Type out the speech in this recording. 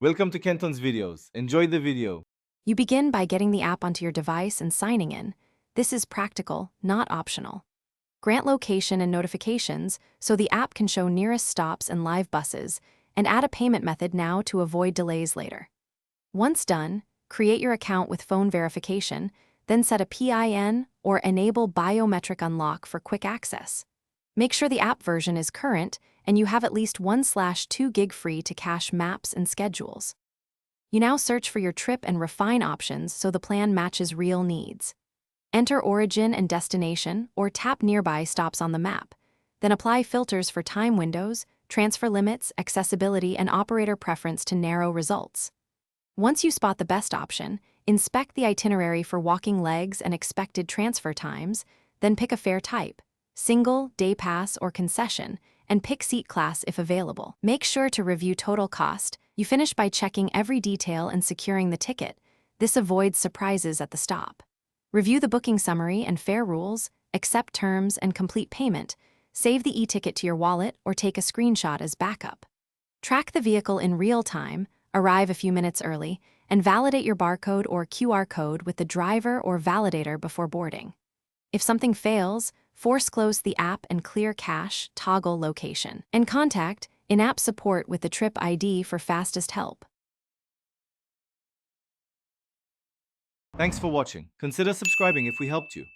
Welcome to Kenton's videos. Enjoy the video. You begin by getting the app onto your device and signing in. This is practical, not optional. Grant location and notifications so the app can show nearest stops and live buses, and add a payment method now to avoid delays later. Once done, create your account with phone verification, then set a PIN or enable biometric unlock for quick access. Make sure the app version is current and you have at least 1/2 gig free to cache maps and schedules. You now search for your trip and refine options so the plan matches real needs. Enter origin and destination or tap nearby stops on the map. Then apply filters for time windows, transfer limits, accessibility, and operator preference to narrow results. Once you spot the best option, inspect the itinerary for walking legs and expected transfer times, then pick a fare type, single, day pass, or concession, and pick seat class if available. Make sure to review total cost. You finish by checking every detail and securing the ticket. This avoids surprises at the stop. Review the booking summary and fare rules, accept terms, and complete payment. Save the e-ticket to your wallet or take a screenshot as backup. Track the vehicle in real time, arrive a few minutes early, and validate your barcode or QR code with the driver or validator before boarding. If something fails, force close the app and clear cache, toggle location. And contact in-app support with the trip ID for fastest help. Thanks for watching. Consider subscribing if we helped you.